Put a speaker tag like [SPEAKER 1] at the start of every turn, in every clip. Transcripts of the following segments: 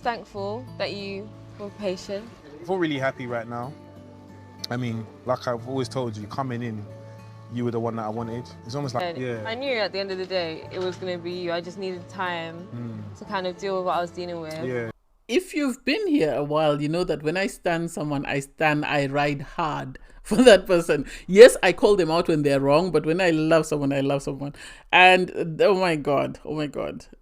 [SPEAKER 1] Thankful that you were patient.
[SPEAKER 2] I feel really happy right now. I mean, like I've always told you, coming in, you were the one that I wanted. It's almost like, yeah.
[SPEAKER 1] I knew at the end of the day it was going to be you. I just needed time to kind of deal with what I was dealing with.
[SPEAKER 2] Yeah.
[SPEAKER 3] If you've been here a while, you know that when I stand someone, I ride hard for that person. Yes, I call them out when they're wrong, but when I love someone, I love someone. And oh my God.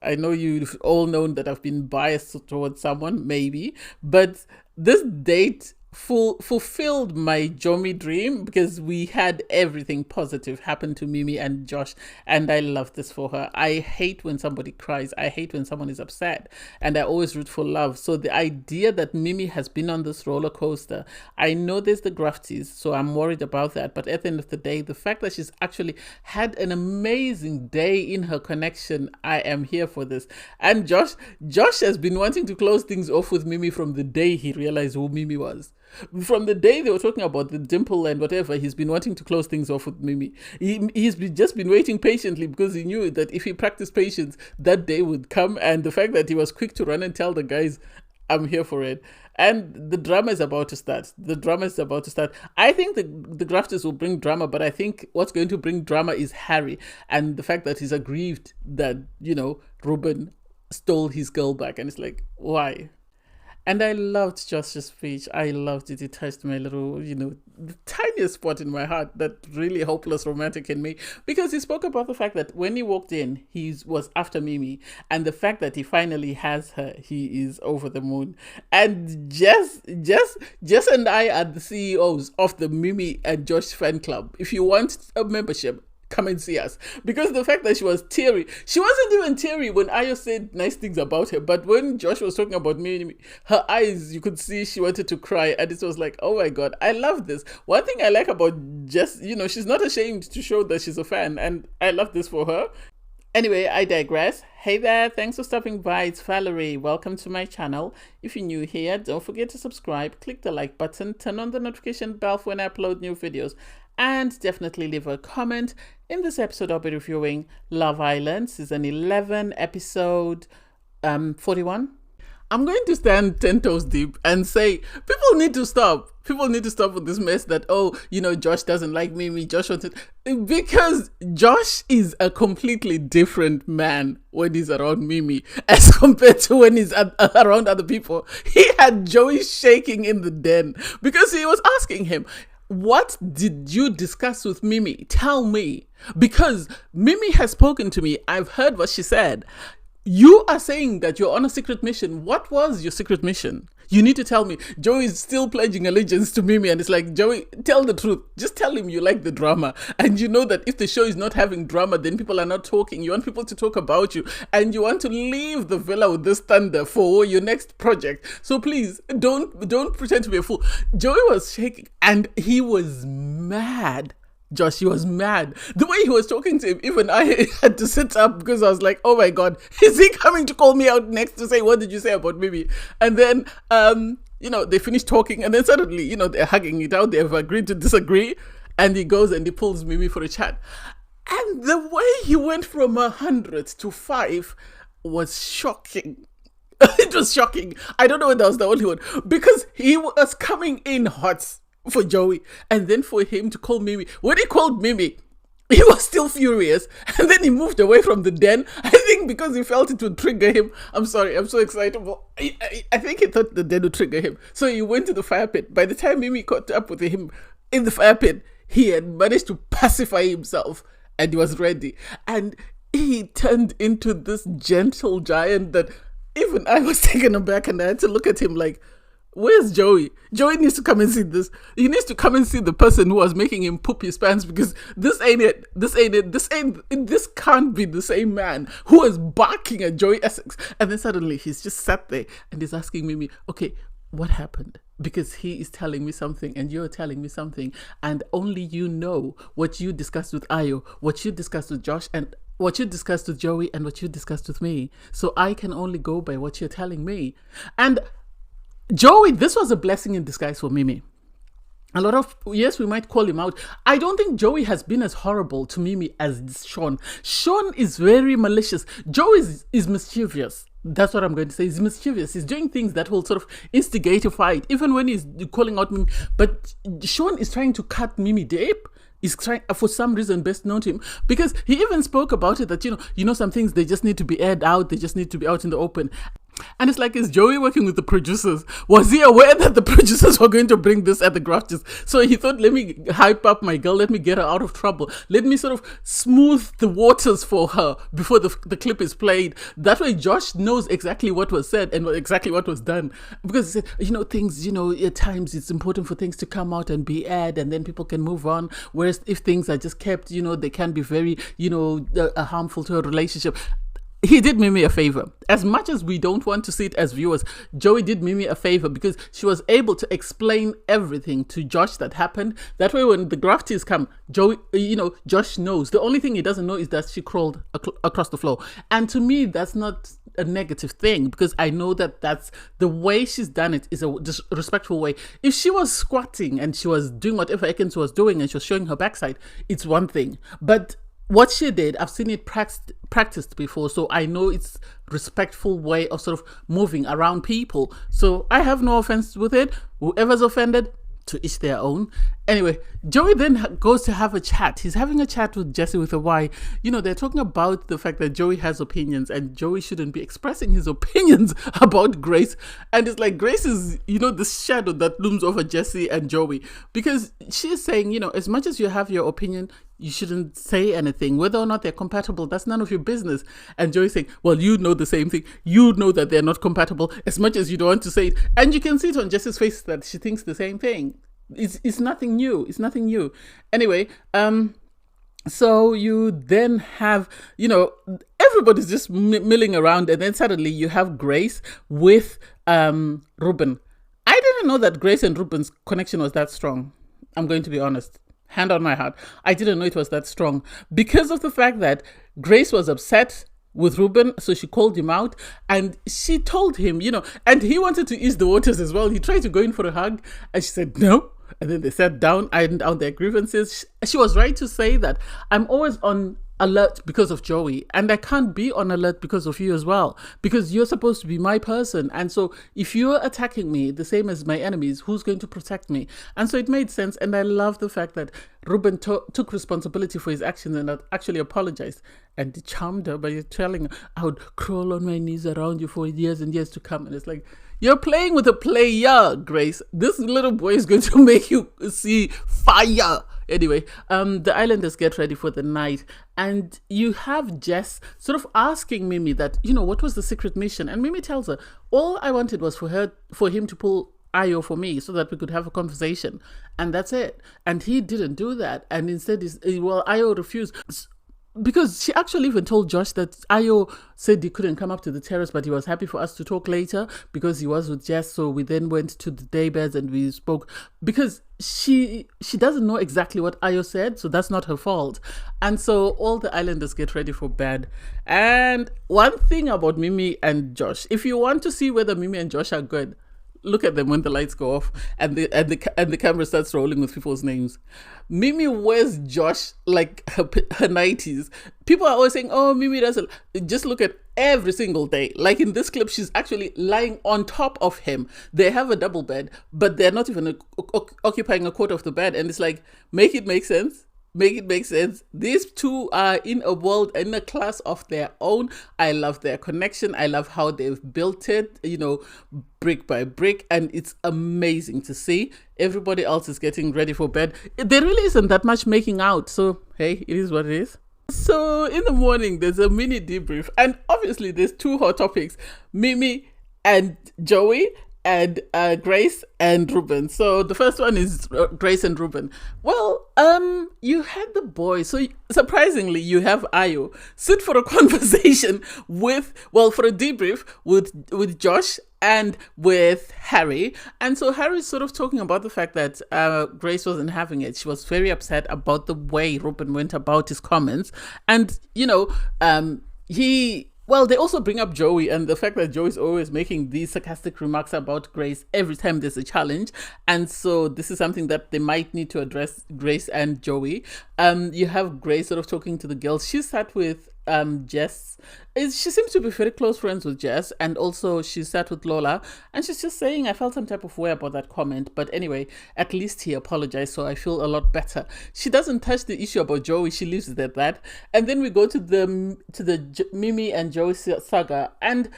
[SPEAKER 3] I know you've all known that I've been biased towards someone, maybe, but this date fulfilled my Jomi dream because we had everything positive happen to Mimi and Josh, and I love this for her. I hate when somebody cries. I hate when someone is upset, and I always root for love. So the idea that Mimi has been on this roller coaster, I know there's the grafties, so I'm worried about that. But at the end of the day, the fact that she's actually had an amazing day in her connection, I am here for this. And Josh has been wanting to close things off with Mimi from the day he realized who Mimi was. From the day they were talking about the dimple and whatever, he's been wanting to close things off with Mimi. He's just been waiting patiently because he knew that if he practiced patience, that day would come. And the fact that he was quick to run and tell the guys, I'm here for it. And the drama is about to start. I think the grafters will bring drama, but I think what's going to bring drama is Harry and the fact that he's aggrieved that, Ruben stole his girl back. And it's like, why? And I loved Josh's speech. I loved it. It touched my little, the tiniest spot in my heart, that really hopeless romantic in me. Because he spoke about the fact that when he walked in, he was after Mimi. And the fact that he finally has her, he is over the moon. And Jess and I are the CEOs of the Mimi and Josh fan club. If you want a membership, come and see us. Because the fact that she was teary, she wasn't even teary when Ayo said nice things about her, but when Josh was talking about me, her eyes, you could see she wanted to cry, and it was like, oh my God, I love this. One thing I like about Jess, she's not ashamed to show that she's a fan, and I love this for her. Anyway, I digress. Hey there, thanks for stopping by. It's Valerie. Welcome to my channel. If you're new here, don't forget to subscribe, click the like button, turn on the notification bell for when I upload new videos, and definitely leave a comment. In this episode, I'll be reviewing Love Island, season 11, episode 41. I'm going to stand 10 toes deep and say, people need to stop. People need to stop with this mess that, Josh doesn't like Mimi, Josh wanted... Because Josh is a completely different man when he's around Mimi as compared to when he's around other people. He had Joey shaking in the den because he was asking him, what did you discuss with Mimi? Tell me. Because Mimi has spoken to me. I've heard what she said. You are saying that you're on a secret mission. What was your secret mission? You need to tell me. Joey is still pledging allegiance to Mimi, and it's like, Joey, tell the truth. Just tell him you like the drama. And you know that if the show is not having drama, then people are not talking. You want people to talk about you, and you want to leave the villa with this thunder for your next project. So please, don't pretend to be a fool. Joey was shaking, and he was mad. Josh, he was mad. The way he was talking to him, even I had to sit up because I was like, oh my God, is he coming to call me out next to say, what did you say about Mimi? And then, they finished talking, and then suddenly, they're hugging it out. They've agreed to disagree. And he goes and he pulls Mimi for a chat. And the way he went from 100 to 5 was shocking. It was shocking. I don't know whether I was the only one, because he was coming in hot for Joey, and then for him to call Mimi. When he called Mimi, he was still furious, and then he moved away from the den. I think because he felt it would trigger him. I'm sorry, I'm so excited. I think he thought the den would trigger him, so he went to the fire pit. By the time Mimi caught up with him in the fire pit, he had managed to pacify himself, and he was ready. And he turned into this gentle giant that even I was taken aback, and I had to look at him like, where's Joey? Joey needs to come and see this. He needs to come and see the person who was making him poop his pants, because this ain't it. This can't be the same man who was barking at Joey Essex. And then suddenly he's just sat there and he's asking Mimi, okay, what happened? Because he is telling me something and you're telling me something, and only you know what you discussed with Ayo, what you discussed with Josh, and what you discussed with Joey, and what you discussed with me. So I can only go by what you're telling me. And Joey, this was a blessing in disguise for Mimi. Yes, we might call him out. I don't think Joey has been as horrible to Mimi as Sean. Sean is very malicious. Joey is mischievous. That's what I'm going to say. He's mischievous. He's doing things that will sort of instigate a fight, even when he's calling out Mimi. But Sean is trying to cut Mimi deep. Is trying, for some reason, best known to him, because he even spoke about it that some things, they just need to be aired out, they just need to be out in the open. And it's like, is Joey working with the producers? Was he aware that the producers were going to bring this at the grafts? So he thought, let me hype up my girl, let me get her out of trouble, let me sort of smooth the waters for her before the clip is played. That way Josh knows exactly what was said and exactly what was done. Because he said, things, at times it's important for things to come out and be aired, and then people can move on. Whereas if things are just kept, they can be very, harmful to a relationship. He did Mimi a favor. As much as we don't want to see it as viewers, Joey did Mimi a favor because she was able to explain everything to Josh that happened. That way, when the grafties come, Josh knows. The only thing he doesn't know is that she crawled across the floor. And to me, that's not a negative thing, because I know that that's the way she's done it is a respectful way. If she was squatting and she was doing whatever Ekins was doing and she was showing her backside, it's one thing. But what she did, I've seen it practiced before, so I know it's respectful way of sort of moving around people. So I have no offense with it. Whoever's offended, to each their own. Anyway, Joey then goes to have a chat. He's having a chat with Jesse with a Y. They're talking about the fact that Joey has opinions and Joey shouldn't be expressing his opinions about Grace. And it's like Grace is, this shadow that looms over Jesse and Joey, because she's saying, as much as you have your opinion, you shouldn't say anything. Whether or not they're compatible, that's none of your business. And Joey's saying, well, you know the same thing. You know that they're not compatible as much as you don't want to say it. And you can see it on Jess's face that she thinks the same thing. It's nothing new. It's nothing new. Anyway, so you then have, everybody's just milling around, and then suddenly you have Grace with Ruben. I didn't know that Grace and Ruben's connection was that strong. I'm going to be honest. Hand on my heart. I didn't know it was that strong because of the fact that Grace was upset with Ruben, so she called him out and she told him, and he wanted to ease the waters as well. He tried to go in for a hug and she said no. And then they sat down, ironed out their grievances. She was right to say that I'm always on alert because of Joey, and I can't be on alert because of you as well, because you're supposed to be my person. And so if you're attacking me the same as my enemies, who's going to protect me? And so it made sense. And I love the fact that Ruben took responsibility for his actions and actually apologized, and he charmed her by telling her, I would crawl on my knees around you for years and years to come. And it's like, you're playing with a player, Grace. This little boy is going to make you see fire. Anyway, the Islanders get ready for the night, and you have Jess sort of asking Mimi that, what was the secret mission? And Mimi tells her, all I wanted was for him to pull Ayo for me so that we could have a conversation, and that's it. And he didn't do that, and instead Ayo refused. Because she actually even told Josh that Ayo said he couldn't come up to the terrace, but he was happy for us to talk later because he was with Jess. So we then went to the daybeds and we spoke, because she doesn't know exactly what Ayo said, so that's not her fault. And so all the Islanders get ready for bed. And one thing about Mimi and Josh, if you want to see whether Mimi and Josh are good, look at them when the lights go off and the camera starts rolling with people's names. Mimi wears Josh like her 90s. People are always saying, oh, Mimi doesn't. Just look at every single day. Like in this clip, she's actually lying on top of him. They have a double bed, but they're not even occupying a quarter of the bed. And it's like, make it make sense. Make it make sense. These two are in a world, in a class of their own. I love their connection. I love how they've built it, brick by brick. And it's amazing to see. Everybody else is getting ready for bed. There really isn't that much making out. So, hey, it is what it is. So in the morning, there's a mini debrief. And obviously, there's two hot topics. Mimi and Joey. And Grace and Ruben. So the first one is Grace and Ruben. Well, you had the boys. So surprisingly, you have Ayo sit for a conversation for a debrief with Josh and with Harry. And so Harry's sort of talking about the fact that Grace wasn't having it. She was very upset about the way Ruben went about his comments. And, they also bring up Joey and the fact that Joey's always making these sarcastic remarks about Grace every time there's a challenge. And so this is something that they might need to address, Grace and Joey. You have Grace sort of talking to the girls. She sat with Jess. She seems to be very close friends with Jess, and also she sat with Lola, and she's just saying, I felt some type of way about that comment. But anyway, at least he apologized, so I feel a lot better. She doesn't touch the issue about Joey, she leaves it at that. And then we go to the Mimi and Joey saga, and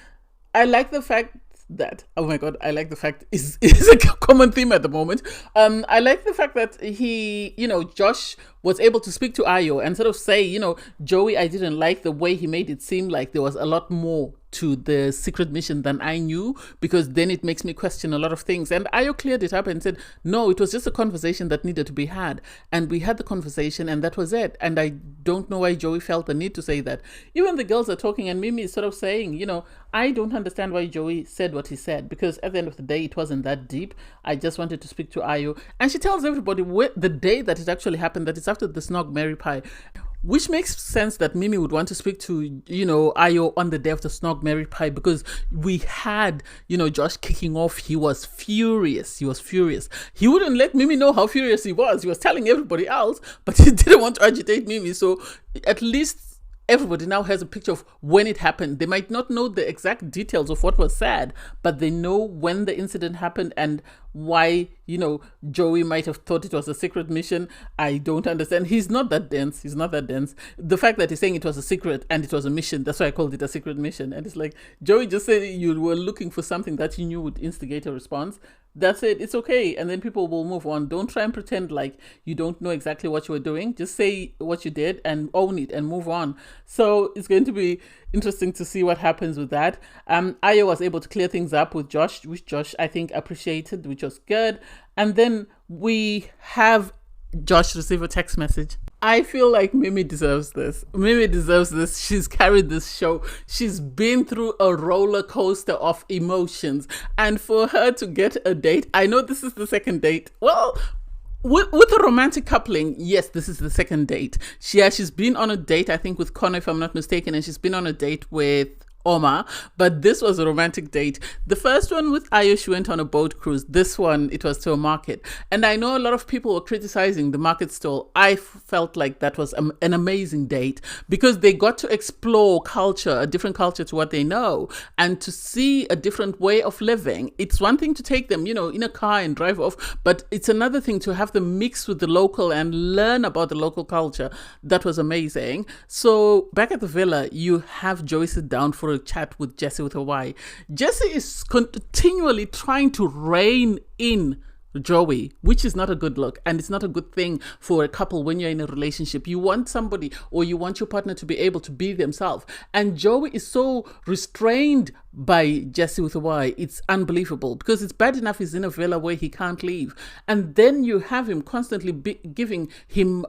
[SPEAKER 3] I like the fact that, oh my god, I like the fact is a common theme at the moment. I like the fact that he, Josh was able to speak to Ayo and sort of say, Joey, I didn't like the way he made it seem like there was a lot more to the secret mission than I knew, because then it makes me question a lot of things. And Ayo cleared it up and said, no, it was just a conversation that needed to be had. And we had the conversation and that was it. And I don't know why Joey felt the need to say that. Even the girls are talking and Mimi is sort of saying, I don't understand why Joey said what he said, because at the end of the day, it wasn't that deep. I just wanted to speak to Ayo. And she tells everybody the day that it actually happened, that it's after the Snog Mary Pie. Which makes sense that Mimi would want to speak to, Ayo on the day of the Snog Mary Pie, because we had, Josh kicking off. He was furious. He wouldn't let Mimi know how furious he was. He was telling everybody else, but he didn't want to agitate Mimi. So at least everybody now has a picture of when it happened. They might not know the exact details of what was said, but they know when the incident happened and why, Joey might have thought it was a secret mission. I don't understand. He's not that dense. The fact that he's saying it was a secret and it was a mission, that's why I called it a secret mission. And it's like, Joey just said you were looking for something that you knew would instigate a response. That's it. It's okay. And then people will move on. Don't try and pretend like you don't know exactly what you were doing. Just say what you did and own it and move on. So it's going to be interesting to see what happens with that. Ayo was able to clear things up with Josh, which Josh, I think, appreciated, which was good. And then we have Josh receive a text message. I feel like Mimi deserves this. She's carried this show. She's been through a roller coaster of emotions. And for her to get a date, I know this is the second date. Well, with a romantic coupling, yes, this is the second date. She's been on a date, I think, with Connor, if I'm not mistaken, and she's been on a date with Omar, but this was a romantic date. The first one with Ayo, she went on a boat cruise. This one, it was to a market. And I know a lot of people were criticizing the market stall. I felt like that was an amazing date, because they got to explore culture, a different culture to what they know, and to see a different way of living. It's one thing to take them, in a car and drive off, but it's another thing to have them mix with the local and learn about the local culture. That was amazing. So back at the villa, you have Joey sit down for a chat with Jessie with a Y. Jessie is continually trying to rein in Joey, which is not a good look, and it's not a good thing for a couple when you're in a relationship. You want somebody, or you want your partner to be able to be themselves, and Joey is so restrained by Jessie with a Y. It's unbelievable, because it's bad enough he's in a villa where he can't leave, and then you have him constantly giving him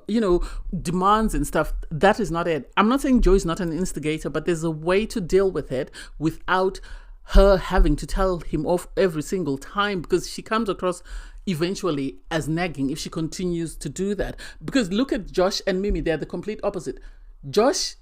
[SPEAKER 3] demands and stuff. That is not it. I'm not saying Joey's not an instigator, but there's a way to deal with it without her having to tell him off every single time, because she comes across eventually as nagging if she continues to do that. Because look at Josh and Mimi, they're the complete opposite. Josh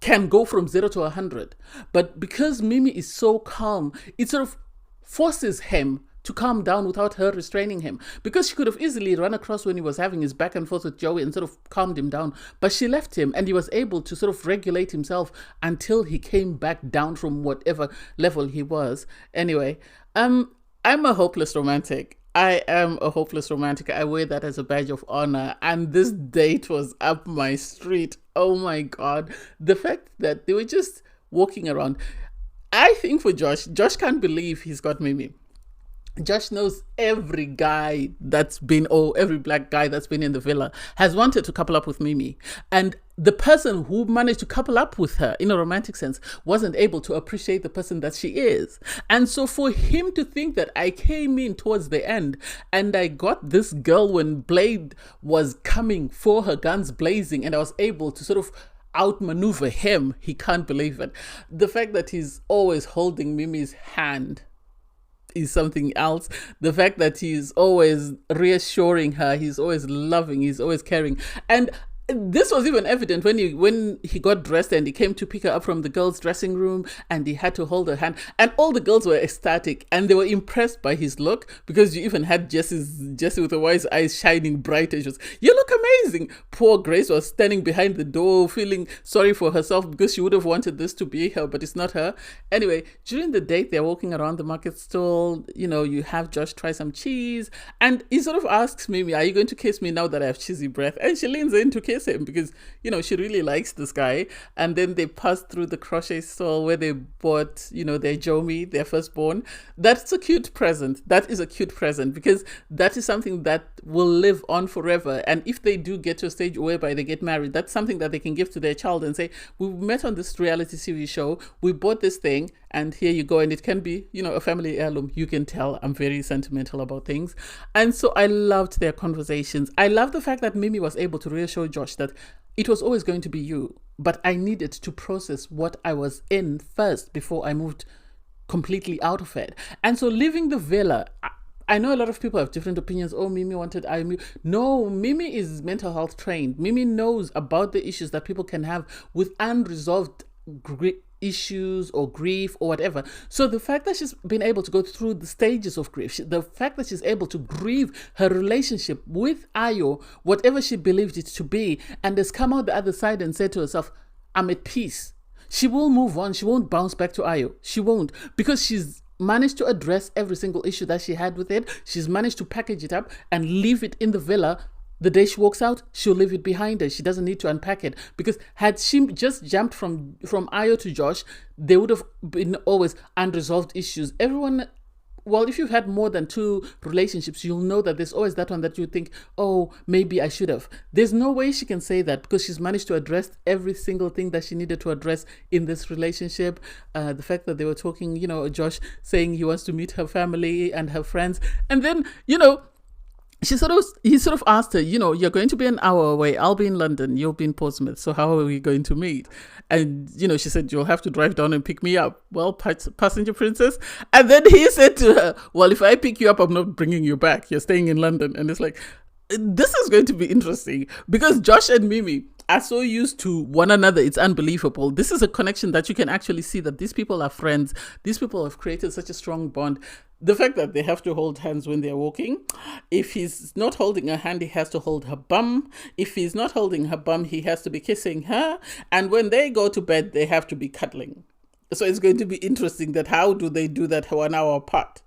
[SPEAKER 3] can go from 0 to 100, but because Mimi is so calm, it sort of forces him to calm down without her restraining him, because she could have easily run across when he was having his back and forth with Joey and sort of calmed him down, but she left him and he was able to sort of regulate himself until he came back down from whatever level he was. Anyway, I'm a hopeless romantic. I am a hopeless romantic. I wear that as a badge of honor, and this date was up my street. Oh my god, the fact that they were just walking around. I think for Josh can't believe he's got Mimi. Josh knows every guy that's been, or every black guy that's been in the villa has wanted to couple up with Mimi. And the person who managed to couple up with her in a romantic sense wasn't able to appreciate the person that she is. And so for him to think that I came in towards the end and I got this girl when Blade was coming for her, guns blazing, and I was able to sort of outmaneuver him, he can't believe it. The fact that he's always holding Mimi's hand is something else. The fact that he's always reassuring her, he's always loving, he's always caring. And this was even evident when he got dressed and he came to pick her up from the girls' dressing room, and he had to hold her hand, and all the girls were ecstatic and they were impressed by his look, because you even had Jessie with the wise eyes shining bright, and she was, "You look amazing." Poor Grace was standing behind the door feeling sorry for herself, because she would have wanted this to be her, but it's not her. Anyway, during the date, they're walking around the market stall. You have Josh try some cheese, and he sort of asks Mimi, "Are you going to kiss me now that I have cheesy breath?" And she leans in to kiss him, because she really likes this guy. And then they pass through the crochet store where they bought their Jomi, their firstborn. That's a cute present. That is a cute present, because that is something that will live on forever. And if they do get to a stage whereby they get married, that's something that they can give to their child and say, "We met on this reality TV show, we bought this thing, and here you go." And it can be a family heirloom. You can tell I'm very sentimental about things. And so I loved their conversations. I love the fact that Mimi was able to reassure Josh that it was always going to be you, but I needed to process what I was in first before I moved completely out of it. And so leaving the villa, I know a lot of people have different opinions. Oh, Mimi wanted IMU. No, Mimi is mental health trained. Mimi knows about the issues that people can have with unresolved issues or grief or whatever. So the fact that she's been able to go through the stages of grief, the fact that she's able to grieve her relationship with Ayo, whatever she believed it to be, and has come out the other side and said to herself, "I'm at peace." She will move on. She won't bounce back to Ayo. She won't, because she's managed to address every single issue that she had with it. She's managed to package it up and leave it in the villa. The day she walks out, she'll leave it behind her. She doesn't need to unpack it, because had she just jumped from Ayo to Josh, there would have been always unresolved issues. If you've had more than 2 relationships, you'll know that there's always that one that you think, "Oh, maybe I should have." There's no way she can say that, because she's managed to address every single thing that she needed to address in this relationship. The fact that they were talking, Josh saying he wants to meet her family and her friends, and then, he sort of asked her, "You're going to be an hour away. I'll be in London. You'll be in Portsmouth. So how are we going to meet?" And, she said, "You'll have to drive down and pick me up." "Well, passenger princess." And then he said to her, "Well, if I pick you up, I'm not bringing you back. You're staying in London." And it's like, this is going to be interesting, because Josh and Mimi are so used to one another. It's unbelievable. This is a connection that you can actually see that these people are friends. These people have created such a strong bond. The fact that they have to hold hands when they're walking. If he's not holding her hand, he has to hold her bum. If he's not holding her bum, he has to be kissing her. And when they go to bed, they have to be cuddling. So it's going to be interesting that how do they do that 1 hour apart?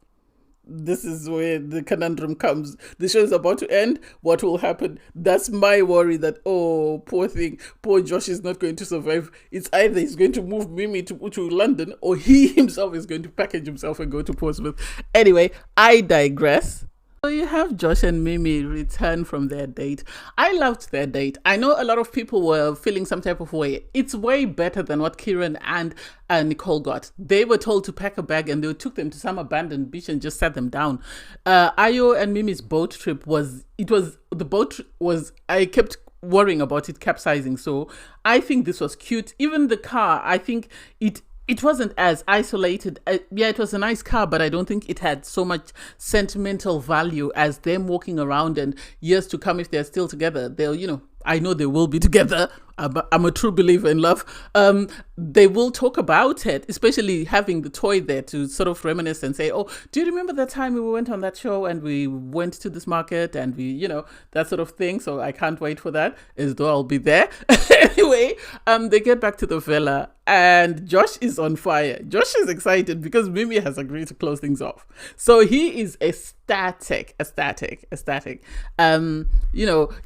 [SPEAKER 3] This is where the conundrum comes. The show is about to end. What will happen? That's my worry, that, oh, poor thing, poor Josh is not going to survive. It's either he's going to move Mimi to London, or he himself is going to package himself and go to Portsmouth. Anyway, I digress. So you have Josh and Mimi return from their date. I loved their date. I know a lot of people were feeling some type of way. It's way better than what Kieran and Nicole got. They were told to pack a bag, and they took them to some abandoned beach and just sat them down. Ayo and Mimi's boat trip I kept worrying about it capsizing. So I think this was cute. Even the car, I think it wasn't as isolated. It was a nice car, but I don't think it had so much sentimental value as them walking around, and years to come, if they're still together, they'll, I know they will be together. I'm a true believer in love. They will talk about it, especially having the toy there to sort of reminisce and say, "Oh, do you remember that time we went on that show and we went to this market and we, that sort of thing." So I can't wait for that, as though I'll be there. Anyway, they get back to the villa and Josh is on fire. Josh is excited because Mimi has agreed to close things off. So he is ecstatic.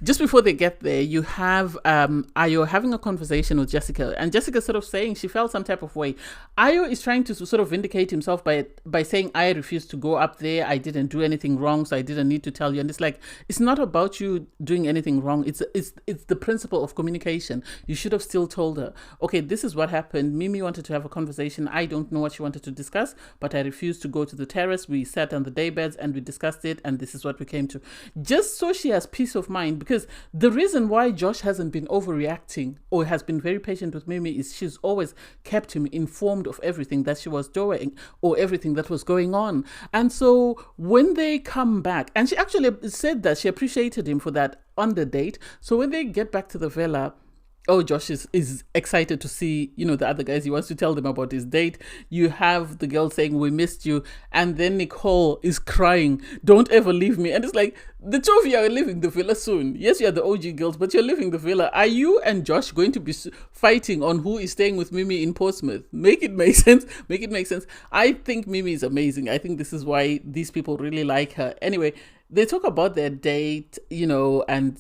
[SPEAKER 3] Just before they get there, you have Ayo having a conversation with Jessica, and Jessica sort of saying she felt some type of way. Ayo is trying to sort of vindicate himself by saying, "I refused to go up there. I didn't do anything wrong, so I didn't need to tell you." And it's like, it's not about you doing anything wrong. It's the principle of communication. You should have still told her, "Okay, this is what happened. Mimi wanted to have a conversation. I don't know what she wanted to discuss, but I refused to go to the terrace. We sat on the daybeds and we discussed it, and this is what we came to." Just so she has peace of mind, because the reason why Josh hasn't been overreacting or has been very patient with Mimi is she's always kept him informed of everything that she was doing or everything that was going on. And so when they come back, and she actually said that she appreciated him for that on the date. So when they get back to the villa, Josh is excited to see, the other guys. He wants to tell them about his date. You have the girl saying, we missed you. And then Nicole is crying, don't ever leave me. And it's like, the two of you are leaving the villa soon. Yes, you are the OG girls, but you're leaving the villa. Are you and Josh going to be fighting on who is staying with Mimi in Portsmouth? Make it make sense. Make it make sense. I think Mimi is amazing. I think this is why these people really like her. Anyway, they talk about their date, and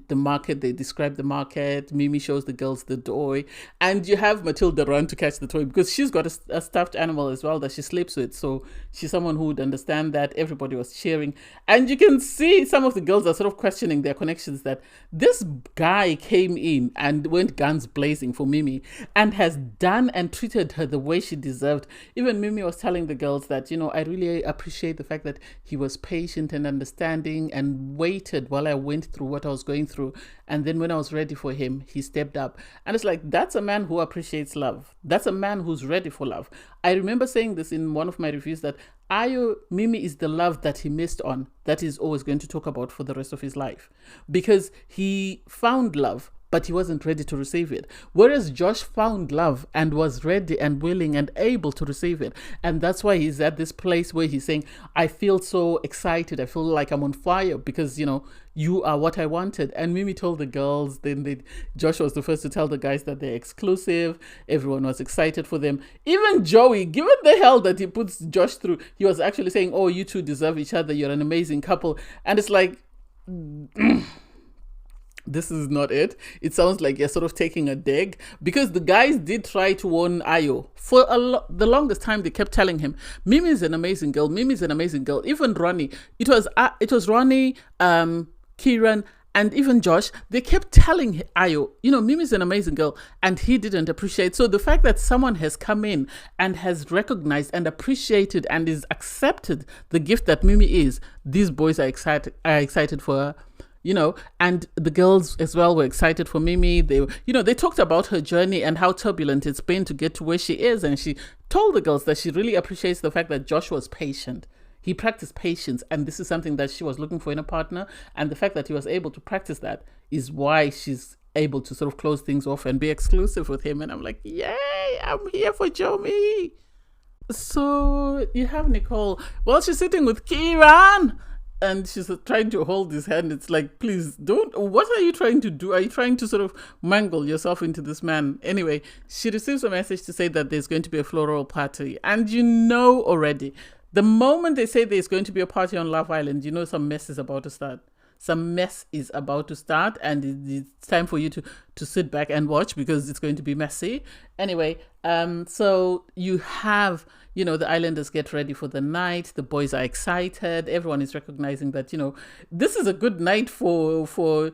[SPEAKER 3] the market. They describe the market. Mimi shows the girls the toy. And you have Matilda run to catch the toy because she's got a stuffed animal as well that she sleeps with. So she's someone who would understand that. Everybody was cheering. And you can see some of the girls are sort of questioning their connections, that this guy came in and went guns blazing for Mimi and has done and treated her the way she deserved. Even Mimi was telling the girls that, I really appreciate the fact that he was patient and understanding and waited while I went through what I was going through. And then when I was ready for him, he stepped up. And it's like, that's a man who appreciates love. That's a man who's ready for love. I remember saying this in one of my reviews, that Mimi is the love that he missed on, that he's always going to talk about for the rest of his life. Because he found love, but he wasn't ready to receive it. Whereas Josh found love and was ready and willing and able to receive it. And that's why he's at this place where he's saying, I feel so excited. I feel like I'm on fire because, you are what I wanted. And Mimi told the girls, Josh was the first to tell the guys that they're exclusive. Everyone was excited for them. Even Joey, given the hell that he puts Josh through, he was actually saying, oh, you two deserve each other. You're an amazing couple. And it's like... this is not it. It sounds like you're sort of taking a dig, because the guys did try to warn Ayo. For the longest time, they kept telling him, Mimi is an amazing girl. Mimi is an amazing girl. Even Ronnie. It was Ronnie, Kieran, and even Josh. They kept telling Ayo, Mimi is an amazing girl, and he didn't appreciate. So the fact that someone has come in and has recognized and appreciated and is accepted the gift that Mimi is, these boys are excited for her. And the girls as well were excited for Mimi. They talked about her journey and how turbulent it's been to get to where she is. And she told the girls that she really appreciates the fact that Josh was patient. He practiced patience. And this is something that she was looking for in a partner. And the fact that he was able to practice that is why she's able to sort of close things off and be exclusive with him. And I'm like, yay, I'm here for Jomi. So you have Nicole. Well, she's sitting with Kieran. And she's trying to hold his hand. It's like, please don't. What are you trying to do? Are you trying to sort of mangle yourself into this man? Anyway, she receives a message to say that there's going to be a floral party. And already, the moment they say there's going to be a party on Love Island, some mess is about to start. Some mess is about to start, and it's time for you to sit back and watch, because it's going to be messy. Anyway, so you have, the islanders get ready for the night. The boys are excited. Everyone is recognizing that, this is a good night for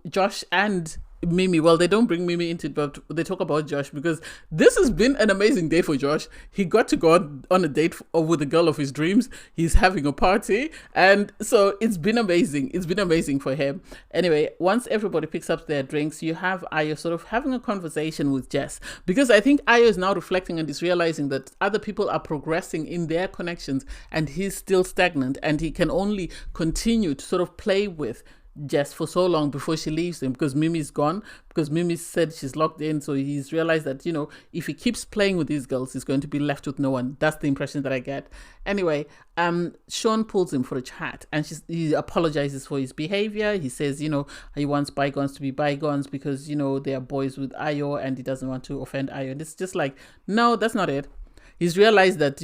[SPEAKER 3] Josh and Mimi. Well, they don't bring Mimi into it, but they talk about Josh, because this has been an amazing day for Josh. He got to go on a date with the girl of his dreams. He's having a party, and so it's been amazing. It's been amazing for him. Anyway, once everybody picks up their drinks, you have Ayo sort of having a conversation with Jess, because I think Ayo is now reflecting and is realizing that other people are progressing in their connections and he's still stagnant, and he can only continue to sort of play with Jess for so long before she leaves him, because Mimi's gone, because Mimi said she's locked in. So he's realized that, if he keeps playing with these girls, he's going to be left with no one. That's the impression that I get. Anyway, Sean pulls him for a chat, and he apologizes for his behavior. He says, he wants bygones to be bygones, because, they are boys with Ayo and he doesn't want to offend Ayo. And it's just like, no, that's not it. He's realized that,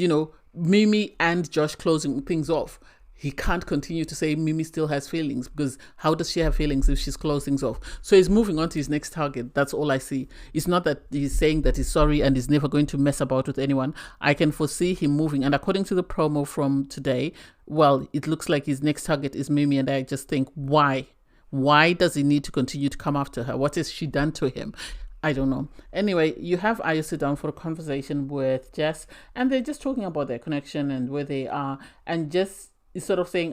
[SPEAKER 3] Mimi and Josh closing things off. He can't continue to say Mimi still has feelings, because how does she have feelings if she's closed things off? So he's moving on to his next target. That's all I see. It's not that he's saying that he's sorry and he's never going to mess about with anyone. I can foresee him moving. And according to the promo from today, well, it looks like his next target is Mimi. And I just think, why? Why does he need to continue to come after her? What has she done to him? I don't know. Anyway, you have Ayo sit down for a conversation with Jess, and they're just talking about their connection and where they are, and Jess is sort of saying,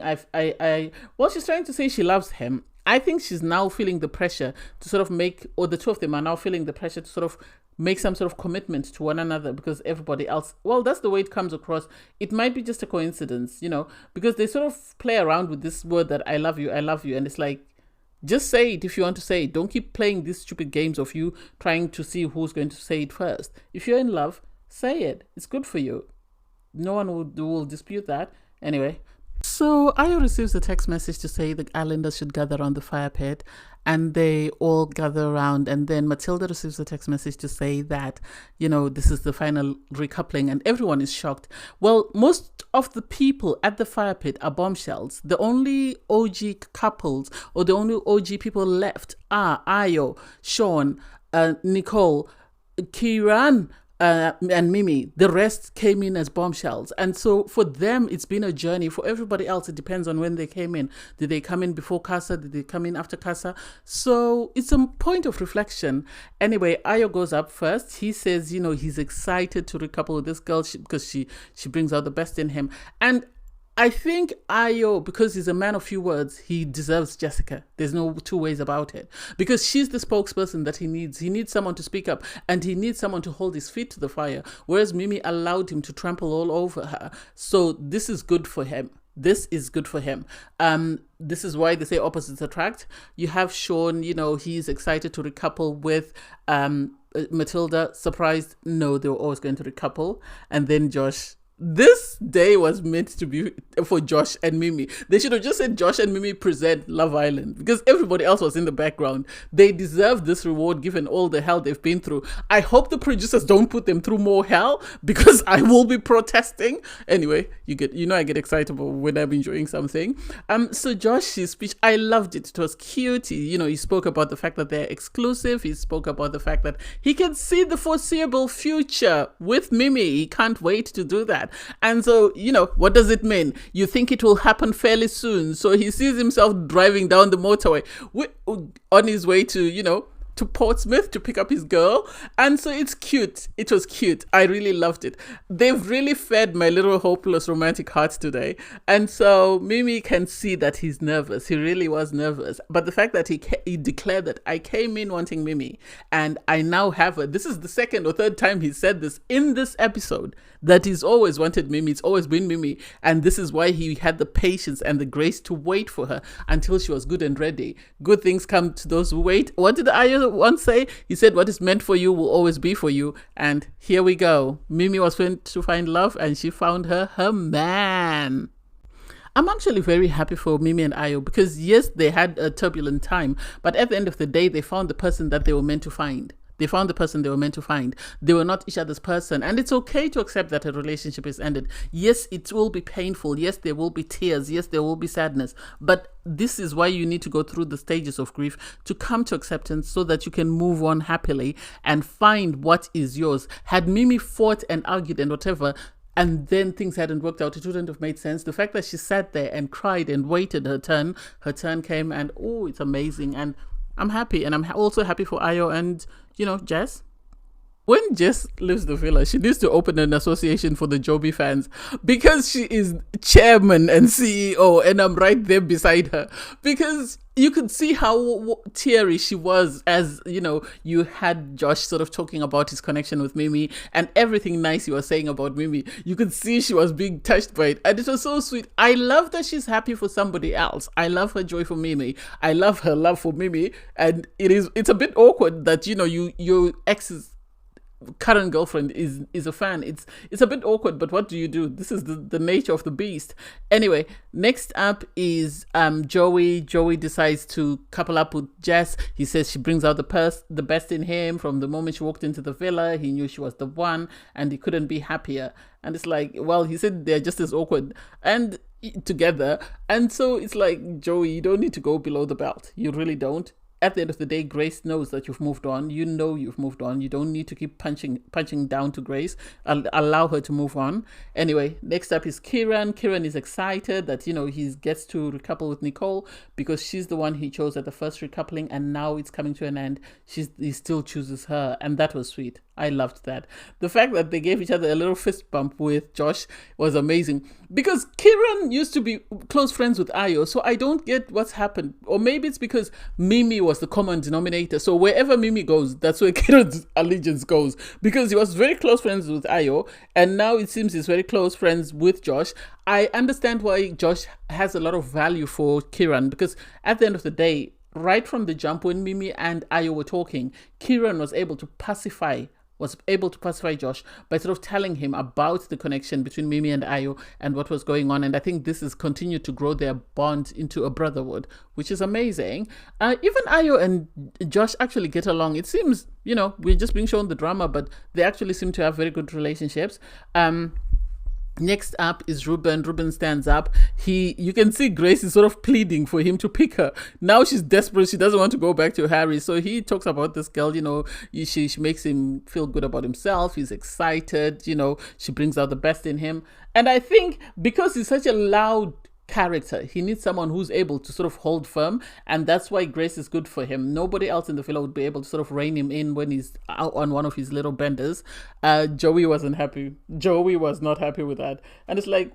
[SPEAKER 3] well, she's trying to say she loves him. I think she's now feeling the pressure to sort of make, or the two of them are now feeling the pressure to sort of make some sort of commitment to one another, because everybody else, well, that's the way it comes across. It might be just a coincidence, because they sort of play around with this word that I love you. And it's like, just say it if you want to say it. Don't keep playing these stupid games of you trying to see who's going to say it first. If you're in love, say it. It's good for you. No one will dispute that. Anyway, so Ayo receives a text message to say the islanders should gather around the fire pit, and they all gather around. And then Matilda receives a text message to say that, this is the final recoupling, and everyone is shocked. Well, most of the people at the fire pit are bombshells. The only OG couples, or the only OG people left are Ayo, Sean, Nicole, Kiran, and Mimi. The rest came in as bombshells. And so for them, it's been a journey. For everybody else, it depends on when they came in. Did they come in before Casa? Did they come in after Casa? So it's a point of reflection. Anyway, Ayo goes up first. He says, he's excited to recouple with this girl because she brings out the best in him. And I think Ayo, because he's a man of few words, he deserves Jessica. There's no two ways about it. Because she's the spokesperson that he needs. He needs someone to speak up, and he needs someone to hold his feet to the fire. Whereas Mimi allowed him to trample all over her. So this is good for him. This is good for him. This is why they say opposites attract. You have Sean, he's excited to recouple with Matilda. Surprised? No, they were always going to recouple. And then Josh. This day was meant to be for Josh and Mimi. They should have just said Josh and Mimi present Love Island, because everybody else was in the background. They deserve this reward given all the hell they've been through. I hope the producers don't put them through more hell, because I will be protesting. Anyway, I get excited when I'm enjoying something. So Josh's speech, I loved it. It was cute. He spoke about the fact that they're exclusive. He spoke about the fact that he can see the foreseeable future with Mimi. He can't wait to do that. And so, what does it mean? You think it will happen fairly soon. So he sees himself driving down the motorway on his way to, to Portsmouth to pick up his girl. And so it's cute. It was cute. I really loved it. They've really fed my little hopeless romantic heart today. And so Mimi can see that he's nervous. He really was nervous. But the fact that he declared that I came in wanting Mimi and I now have her. This is the second or third time he said this in this episode, that he's always wanted Mimi. It's always been Mimi. And this is why he had the patience and the grace to wait for her until she was good and ready. Good things come to those who wait. What did Ayo once say? He said, what is meant for you will always be for you. And here we go. Mimi was going to find love, and she found her man. I'm actually very happy for Mimi and Ayo, because yes, they had a turbulent time, but at the end of the day, they found the person that they were meant to find. They found the person they were meant to find. They were not each other's person. And it's okay to accept that a relationship is ended. Yes, it will be painful. Yes, there will be tears. Yes, there will be sadness. But this is why you need to go through the stages of grief to come to acceptance, so that you can move on happily and find what is yours. Had Mimi fought and argued and whatever, and then things hadn't worked out, it wouldn't have made sense. The fact that she sat there and cried and waited her turn came, and it's amazing. And I'm happy, and I'm also happy for Ayo and, Jess. When Jess leaves the villa, she needs to open an association for the Joby fans, because she is chairman and CEO, and I'm right there beside her. Because you could see how teary she was as, you had Josh sort of talking about his connection with Mimi and everything nice he was saying about Mimi. You could see she was being touched by it, and it was so sweet. I love that she's happy for somebody else. I love her joy for Mimi. I love her love for Mimi, and it's a bit awkward that, your ex's current girlfriend is a fan. It's a bit awkward, but what do you do? This is the nature of the beast. Anyway, next up is Joey. Joey decides to couple up with Jess. He says she brings out the best in him. From the moment she walked into the villa, he knew she was the one, and he couldn't be happier. And it's like, well, he said they're just as awkward and together. And so it's like, Joey, you don't need to go below the belt. You really don't. at the end of the day, Grace knows that you've moved on. You know you've moved on. You don't need to keep punching down to Grace. Allow her to move on. Anyway, next up is Kieran. Kieran is excited that, he gets to recouple with Nicole because she's the one he chose at the first recoupling, and now it's coming to an end. He still chooses her, and that was sweet. I loved that. The fact that they gave each other a little fist bump with Josh was amazing, because Kieran used to be close friends with Ayo, so I don't get what's happened. Or maybe it's because Mimi was the common denominator, so wherever Mimi goes, that's where Kieran's allegiance goes, because he was very close friends with Ayo, and now it seems he's very close friends with Josh. I understand why Josh has a lot of value for Kieran, because at the end of the day, right from the jump, when Mimi and Ayo were talking, Kieran was able to pacify Josh by sort of telling him about the connection between Mimi and Ayo and what was going on. And I think this has continued to grow their bond into a brotherhood, which is amazing. Even Ayo and Josh actually get along. It seems, we're just being shown the drama, but they actually seem to have very good relationships. Next up is Ruben. Ruben stands up. You can see Grace is sort of pleading for him to pick her. Now she's desperate. She doesn't want to go back to Harry. So he talks about this girl, she makes him feel good about himself. He's excited, she brings out the best in him. And I think because he's such a loud character, he needs someone who's able to sort of hold firm, and that's why Grace is good for him. Nobody else in the villa would be able to sort of rein him in when he's out on one of his little benders. Joey wasn't happy. Joey was not happy with that, and it's like,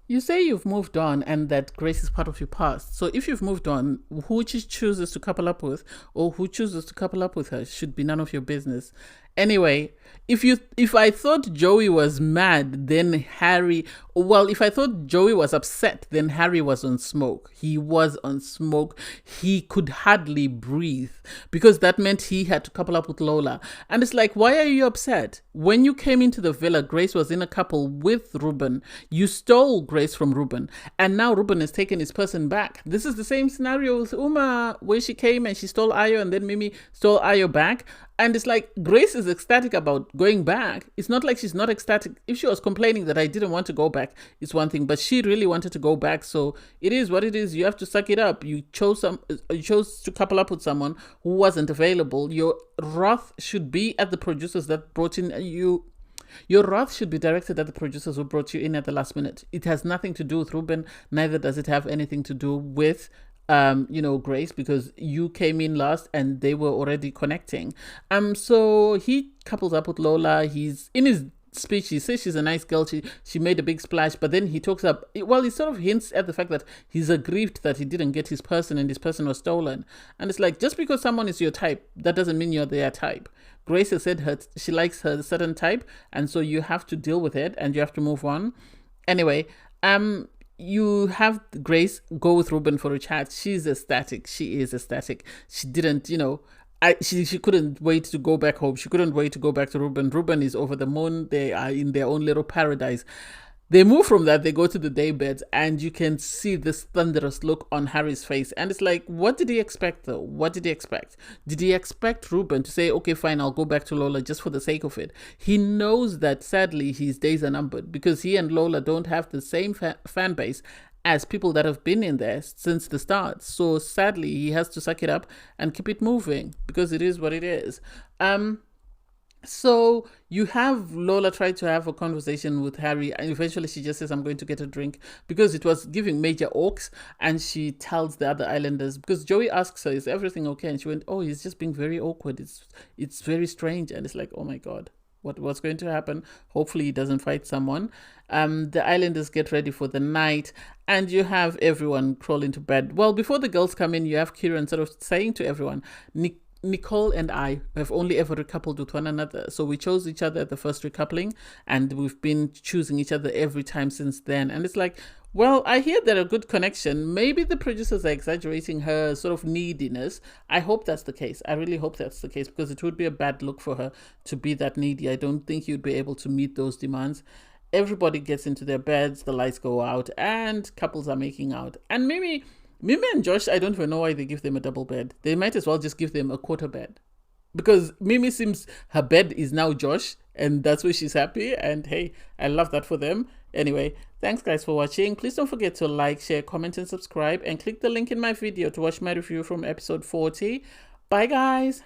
[SPEAKER 3] you say you've moved on and that Grace is part of your past. So if you've moved on, who she chooses to couple up with or who chooses to couple up with her should be none of your business. Anyway, if I thought Joey was mad, then if I thought Joey was upset, then Harry was on smoke. He was on smoke. He could hardly breathe because that meant he had to couple up with Lola. And it's like, why are you upset? When you came into the villa, Grace was in a couple with Ruben. You stole Grace from Ruben, and now Ruben has taken his person back. This is the same scenario with Uma, where she came and she stole Ayo, and then Mimi stole Ayo back. And it's like, Grace is ecstatic about going back. It's not like she's not ecstatic. If she was complaining that I didn't want to go back, it's one thing, but she really wanted to go back. So it is what it is. You have to suck it up. You chose to couple up with someone who wasn't available. Your wrath should be at the producers that brought in you. Your wrath should be directed at the producers who brought you in at the last minute. It has nothing to do with Ruben. Neither does it have anything to do with Grace, because you came in last and they were already connecting. So he couples up with Lola. He's in his speech, he says she's a nice girl, she made a big splash, but then he talks up, he sort of hints at the fact that he's aggrieved that he didn't get his person and his person was stolen. And it's like, just because someone is your type, that doesn't mean you're their type. Grace has said she likes her certain type, and so you have to deal with it and you have to move on. Anyway, you have Grace go with Ruben for a chat. She's ecstatic. She is ecstatic. She didn't, she couldn't wait to go back home. She couldn't wait to go back to Ruben. Ruben is over the moon. They are in their own little paradise. They move from that, they go to the day beds, and you can see this thunderous look on Harry's face. And it's like, what did he expect though? What did he expect? Did he expect Ruben to say, okay, fine, I'll go back to Lola just for the sake of it? He knows that sadly his days are numbered, because he and Lola don't have the same fan base as people that have been in there since the start. So sadly, he has to suck it up and keep it moving, because it is what it is. So you have Lola try to have a conversation with Harry, and eventually she just says, I'm going to get a drink, because it was giving major orcs. And she tells the other islanders, because Joey asks her, is everything okay? And she went, oh, he's just being very awkward. It's very strange. And it's like, oh my God, what's going to happen? Hopefully he doesn't fight someone. The islanders get ready for the night, and you have everyone crawl into bed. Well, before the girls come in, you have Kieran sort of saying to everyone, Nicole and I have only ever recoupled with one another. So we chose each other at the first recoupling, and we've been choosing each other every time since then. And it's like, well, I hear they're a good connection. Maybe the producers are exaggerating her sort of neediness. I hope that's the case. I really hope that's the case, because it would be a bad look for her to be that needy. I don't think you'd be able to meet those demands. Everybody gets into their beds, the lights go out, and couples are making out. And Mimi and Josh, I don't even know why they give them a double bed. They might as well just give them a quarter bed. because Mimi seems her bed is now Josh, and that's where she's happy. And hey, I love that for them. Anyway, thanks guys for watching. Please don't forget to like, share, comment, and subscribe, and click the link in my video to watch my review from episode 40. Bye guys.